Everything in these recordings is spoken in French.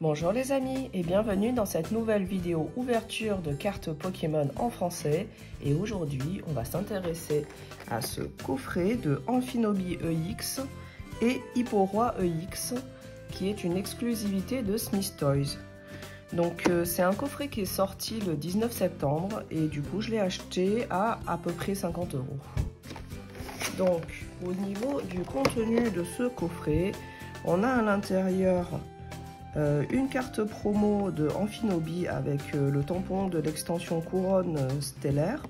Bonjour les amis et bienvenue dans cette nouvelle vidéo ouverture de cartes Pokémon en français. Et aujourd'hui on va s'intéresser à ce coffret de Amphinobi EX et Hipporoi EX qui est une exclusivité de Smith Toys. Donc c'est un coffret qui est sorti le 19 septembre et du coup je l'ai acheté à peu près 50 €. Donc au niveau du contenu de ce coffret, on a à l'intérieur une carte promo de Amphinobi avec le tampon de l'extension couronne stellaire,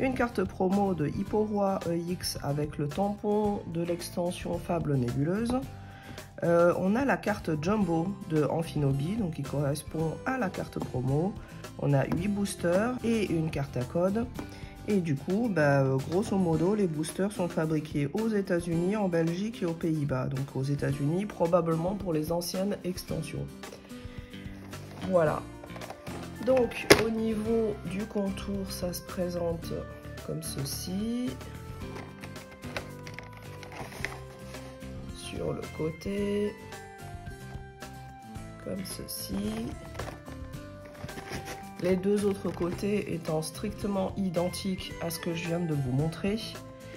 une carte promo de Hipporoi EX avec le tampon de l'extension fable nébuleuse. On a la carte jumbo de Amphinobi, donc qui correspond à la carte promo. On a 8 boosters et une carte à code. Et du coup, grosso modo, les boosters sont fabriqués aux États-Unis, en Belgique et aux Pays-Bas. Donc aux États-Unis, probablement pour les anciennes extensions. Voilà. Donc au niveau du contour, ça se présente comme ceci. Sur le côté, comme ceci. Les deux autres côtés étant strictement identiques à ce que je viens de vous montrer.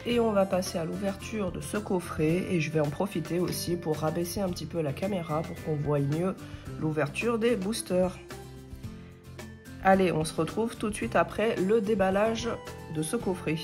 Et on va passer à l'ouverture de ce coffret et je vais en profiter aussi pour rabaisser un petit peu la caméra pour qu'on voie mieux l'ouverture des boosters. Allez, on se retrouve tout de suite après le déballage de ce coffret.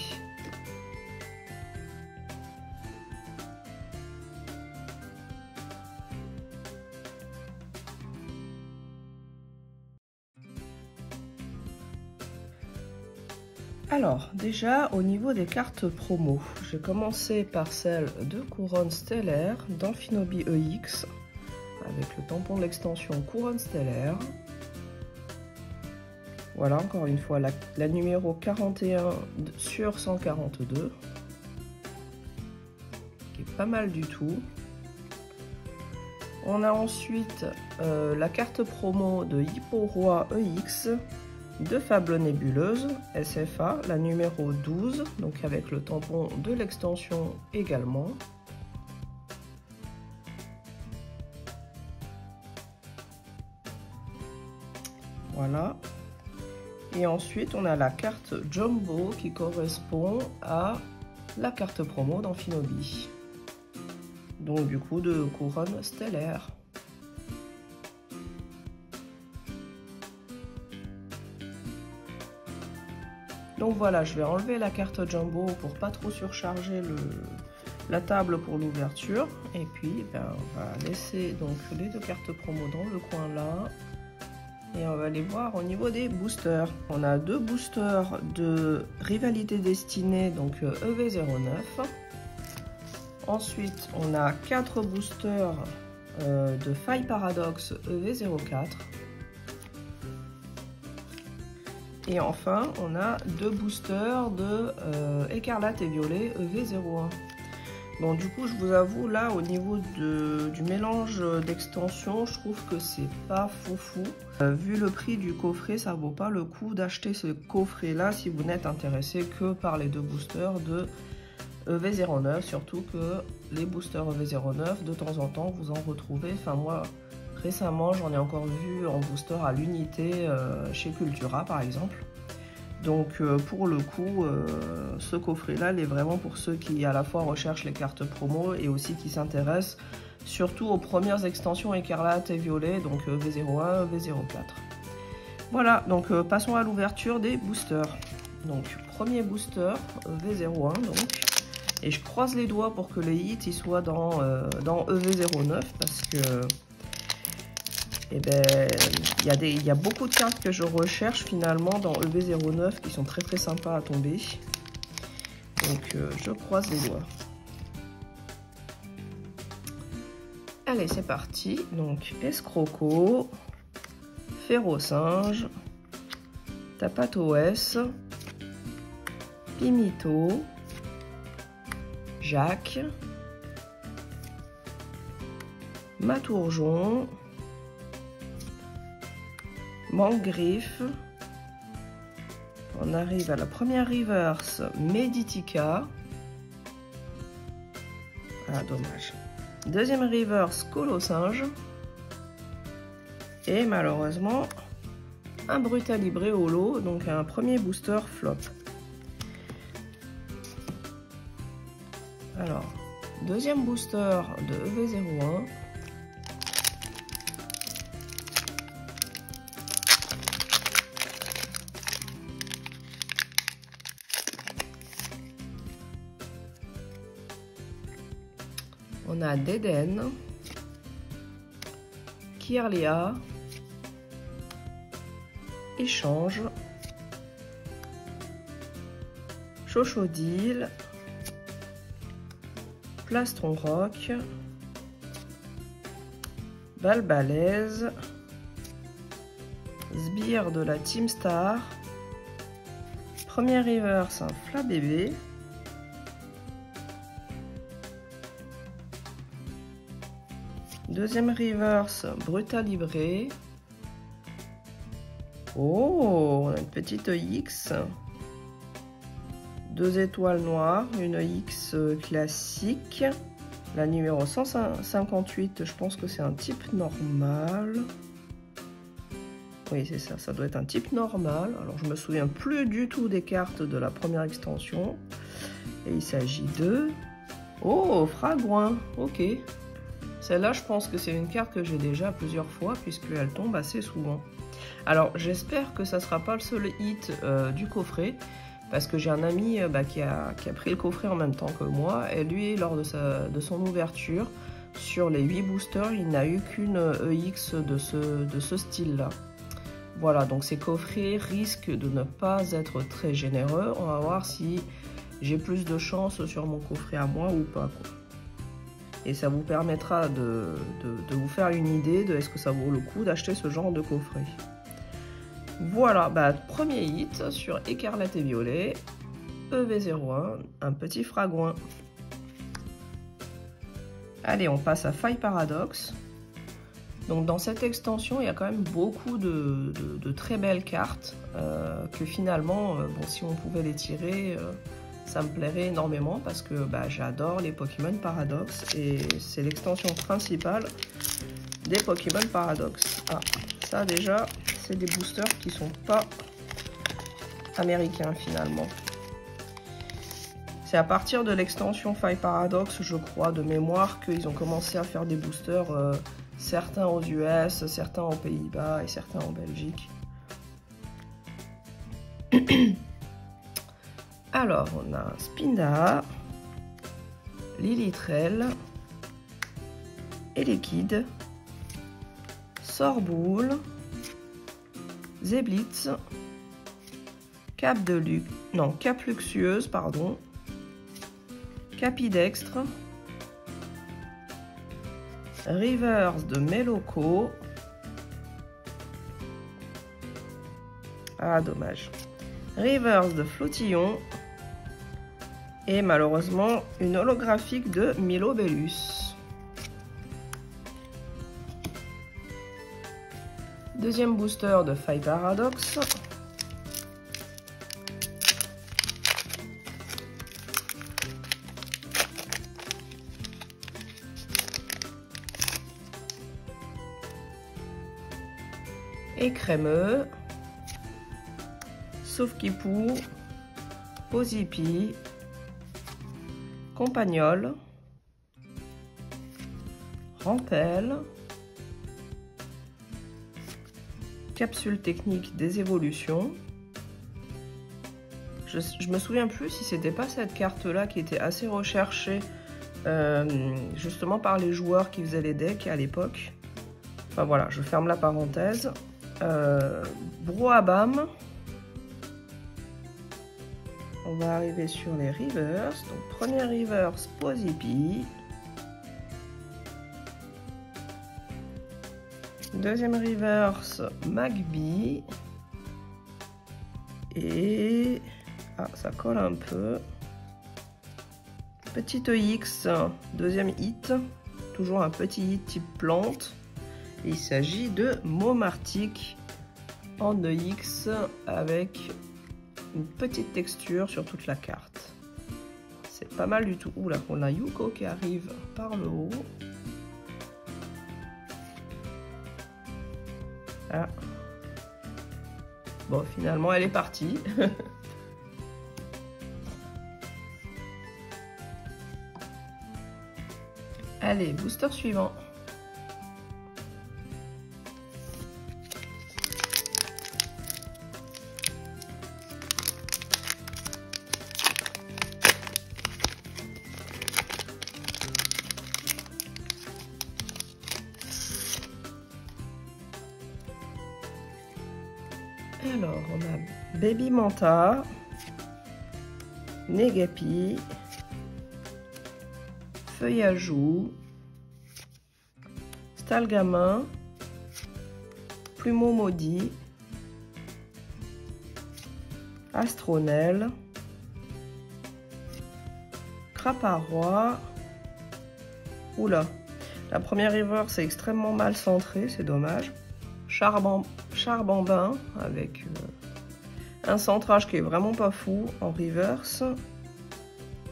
Alors, déjà au niveau des cartes promo, j'ai commencé par celle de couronne stellaire d'Amphinobi EX avec le tampon de l'extension couronne stellaire. Voilà, encore une fois, la numéro 41 sur 142, qui est pas mal du tout. On a ensuite la carte promo de Hipporoi EX de fable nébuleuse SFA, la numéro 12, donc avec le tampon de l'extension également. Voilà. Et ensuite, on a la carte Jumbo qui correspond à la carte promo d'Amphinobi. Donc du coup de couronne stellaire. Donc voilà, je vais enlever la carte Jumbo pour pas trop surcharger la table pour l'ouverture. Et puis on va laisser donc les deux cartes promo dans le coin là. Et on va aller voir au niveau des boosters. On a deux boosters de Rivalité Destinée, donc EV09. Ensuite, on a 4 boosters de Faille Paradoxe EV04. Et enfin, on a 2 boosters de Écarlate et Violet EV01. Bon, du coup, je vous avoue, là, au niveau du mélange d'extensions, je trouve que c'est pas foufou. Vu le prix du coffret, ça vaut pas le coup d'acheter ce coffret-là si vous n'êtes intéressé que par les 2 boosters de EV09. Surtout que les boosters EV09, de temps en temps, vous en retrouvez. Enfin, moi, récemment, j'en ai encore vu en booster à l'unité chez Cultura, par exemple. Donc pour le coup, ce coffret-là, il est vraiment pour ceux qui à la fois recherchent les cartes promo et aussi qui s'intéressent surtout aux premières extensions Écarlate et Violet, donc V01, V04. Voilà, donc passons à l'ouverture des boosters. Donc premier booster, V01 donc. Et je croise les doigts pour que les hits ils soient dans EV09 parce que il y a beaucoup de cartes que je recherche finalement dans EV09 qui sont très sympas à tomber. Donc je croise les doigts. Allez, c'est parti. Donc Escroco, Férocinge, Tapatous, Pimito, Jacques, Matourjon, Mangriffe. On arrive à la première reverse Meditica. Ah, dommage. Deuxième reverse Colossinge. Et malheureusement, un Brutalibré libré holo, donc un premier booster flop. Alors, deuxième booster de EV01. On a Deden, Kirlia, Échange, Chochodile, Plastron Rock, Balbalaise, Sbire de la Team Star, premier reverse un Flabébé, deuxième reverse Brutalibré. Oh, on a une petite EX. 2 étoiles noires, une EX classique. La numéro 158, je pense que c'est un type normal. Oui, c'est ça, ça doit être un type normal. Alors, je me souviens plus du tout des cartes de la première extension. Et il s'agit de... Oh, Fragouin, ok. Celle-là, je pense que c'est une carte que j'ai déjà plusieurs fois, puisqu'elle tombe assez souvent. Alors, j'espère que ça ne sera pas le seul hit du coffret, parce que j'ai un ami qui a pris le coffret en même temps que moi, et lui, lors de son ouverture, sur les 8 boosters, il n'a eu qu'une EX de ce style-là. Voilà, donc ces coffrets risquent de ne pas être très généreux. On va voir si j'ai plus de chance sur mon coffret à moi ou pas, quoi. Et ça vous permettra de vous faire une idée de est-ce que ça vaut le coup d'acheter ce genre de coffret. Voilà, premier hit sur Écarlate et Violet, EV01, un petit Fragouin. Allez, on passe à Faille Paradoxe. Donc dans cette extension, il y a quand même beaucoup de très belles cartes que finalement, bon, si on pouvait les tirer, ça me plairait énormément parce que j'adore les Pokémon Paradoxe et c'est l'extension principale des Pokémon Paradoxe. Ah, ça déjà, c'est des boosters qui sont pas américains finalement. C'est à partir de l'extension Faille Paradoxe, je crois, de mémoire, qu'ils ont commencé à faire des boosters, certains aux US, certains aux Pays-Bas et certains en Belgique. Alors, on a Spinda, Lilitrel, Elekid, Sorboule, Zeblitz, Cap Luxueuse, pardon, Capidextre, Rivers de Meloco. Ah, dommage. Rivers de Flottillon. Et malheureusement, une holographique de Milobellus. Deuxième booster de Faille Paradoxe. Écrémeux, Sauf-Kipou, Posipi, Compagnol, Rampel, Capsule technique des évolutions. Je me souviens plus si c'était pas cette carte là qui était assez recherchée justement par les joueurs qui faisaient les decks à l'époque. Enfin voilà, je ferme la parenthèse. Broabam. On va arriver sur les reverse. Donc premier reverse Posipi. Deuxième reverse Magby. Et ah, ça colle un peu. Petite EX, deuxième hit. Toujours un petit hit type plante. Il s'agit de Momartic en EX avec une petite texture sur toute la carte. C'est pas mal du tout. Oula, on a Yuko qui arrive par le haut. Ah. Bon, finalement, elle est partie. Allez, booster suivant. Alors, on a Baby Manta, Negapi, Feuillajou, Stalgamin, Plumeau Maudit, Astronel, Craparois. Oula, la première river c'est extrêmement mal centré, c'est dommage. Charbambin avec un centrage qui est vraiment pas fou en reverse.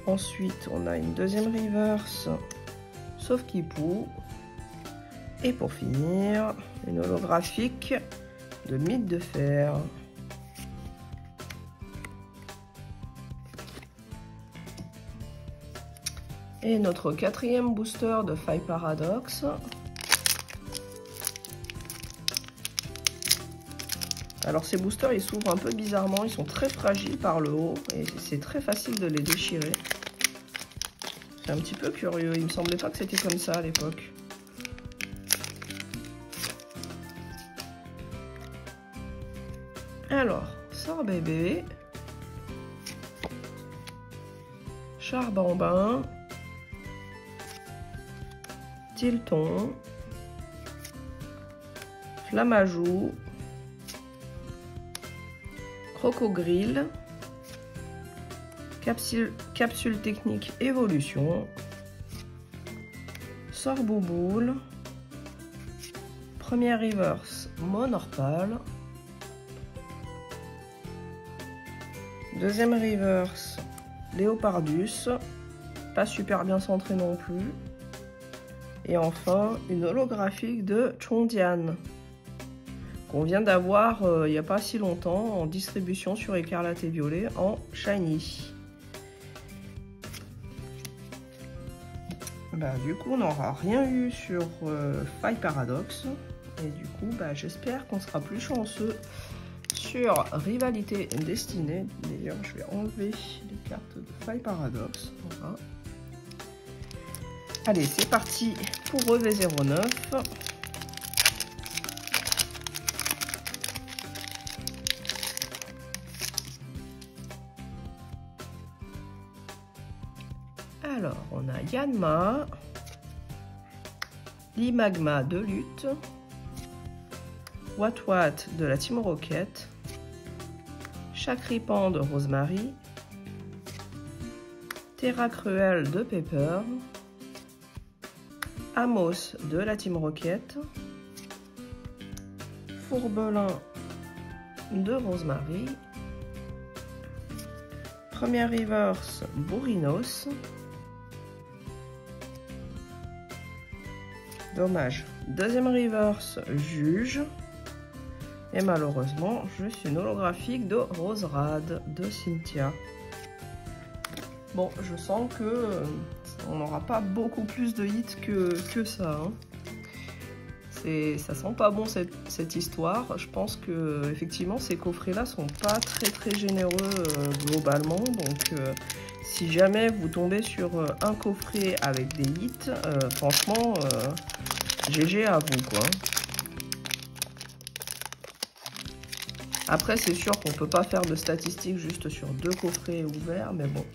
Ensuite on a une deuxième reverse sauf Kipou. Et pour finir une holographique de Mythe de Fer. Et notre quatrième booster de Faille Paradoxe. Alors ces boosters ils s'ouvrent un peu bizarrement, ils sont très fragiles par le haut et c'est très facile de les déchirer. C'est un petit peu curieux, il me semblait pas que c'était comme ça à l'époque. Alors, Sort Bébé, Charbambin, Tilton, Flamajou, Crocogrill, capsule technique évolution, Sorbouboule, première reverse Monorpal, deuxième reverse Léopardus, pas super bien centré non plus, et enfin une holographique de Chondian qu'on vient d'avoir il n'y a pas si longtemps en distribution sur Écarlate et Violet en shiny. Bah, du coup on n'aura rien eu sur Faille Paradoxe et du coup bah, j'espère qu'on sera plus chanceux sur Rivalité Destinée. D'ailleurs je vais enlever les cartes de Faille Paradoxe. Voilà. Allez c'est parti pour EV09. Alors, on a Yanma, Limagma de lutte, Wat Wat de la Team Rocket, Chakripan de Rosemary, Terra Cruel de Pepper, Amos de la Team Rocket, Fourbelin de Rosemary, première reverse Bourrinos. Dommage. Deuxième reverse Juge. Et malheureusement, juste une holographique de Roserad de Cynthia. Bon, je sens que on n'aura pas beaucoup plus de hits que ça. Hein. Ça sent pas bon cette histoire. Je pense que effectivement ces coffrets-là sont pas très généreux globalement. Donc si jamais vous tombez sur un coffret avec des hits, franchement, GG à vous quoi. Après c'est sûr qu'on peut pas faire de statistiques juste sur 2 coffrets ouverts, mais bon,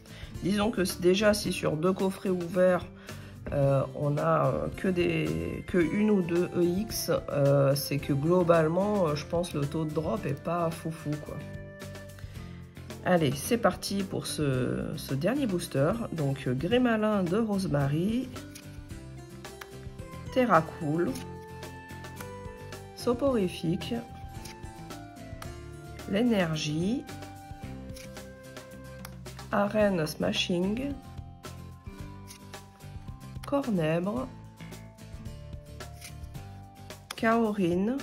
disons que déjà si sur 2 coffrets ouverts on a que une ou deux EX, c'est que globalement je pense le taux de drop est pas foufou quoi. Allez c'est parti pour ce dernier booster. Donc Grémalin de Rosemary, Terra Cool, Soporifique, l'énergie, Arène Smashing, Cornèbre, Kaorine,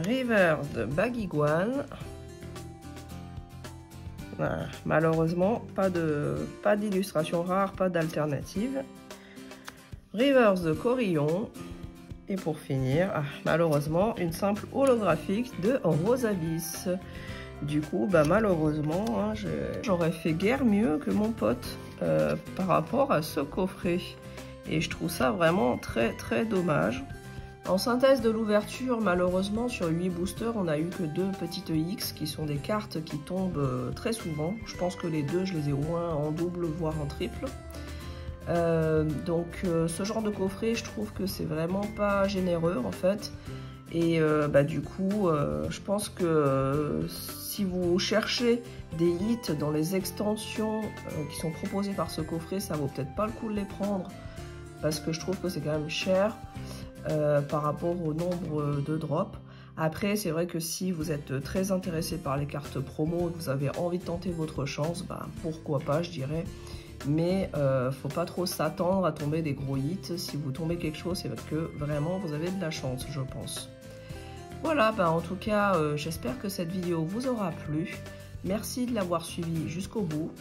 Reverse de Baguiguane. Voilà. Malheureusement, pas d'illustration rare, pas d'alternative. Reverse de Corillon. Et pour finir, malheureusement, une simple holographique de Rosabis. Du coup, malheureusement, hein, j'aurais fait guère mieux que mon pote par rapport à ce coffret. Et je trouve ça vraiment très très dommage. En synthèse de l'ouverture, malheureusement, sur 8 boosters, on n'a eu que 2 petites X qui sont des cartes qui tombent très souvent. Je pense que les deux, je les ai au moins en double, voire en triple. Donc ce genre de coffret, je trouve que c'est vraiment pas généreux en fait. Et du coup, je pense que si vous cherchez des hits dans les extensions qui sont proposées par ce coffret, ça vaut peut-être pas le coup de les prendre parce que je trouve que c'est quand même cher par rapport au nombre de drops. Après, c'est vrai que si vous êtes très intéressé par les cartes promo et que vous avez envie de tenter votre chance, pourquoi pas, je dirais. Mais faut pas trop s'attendre à tomber des gros hits. Si vous tombez quelque chose, c'est que vraiment vous avez de la chance, je pense. Voilà, en tout cas, j'espère que cette vidéo vous aura plu. Merci de l'avoir suivi jusqu'au bout.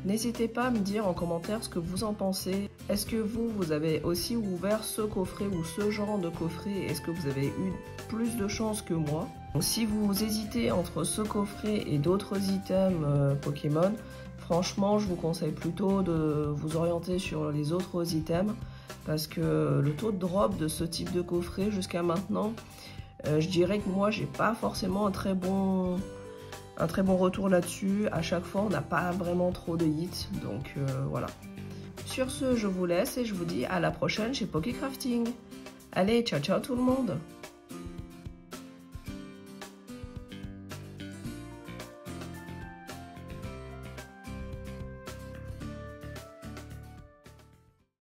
N'hésitez pas à me dire en commentaire ce que vous en pensez. Est-ce que vous avez aussi ouvert ce coffret ou ce genre de coffret? Est-ce que vous avez eu plus de chance que moi? Si vous hésitez entre ce coffret et d'autres items Pokémon, franchement, je vous conseille plutôt de vous orienter sur les autres items parce que le taux de drop de ce type de coffret jusqu'à maintenant, je dirais que moi, j'ai pas forcément un très bon retour là-dessus. À chaque fois, on n'a pas vraiment trop de hits, donc voilà. Sur ce, je vous laisse et je vous dis à la prochaine chez Pokécrafting. Allez, ciao ciao tout le monde!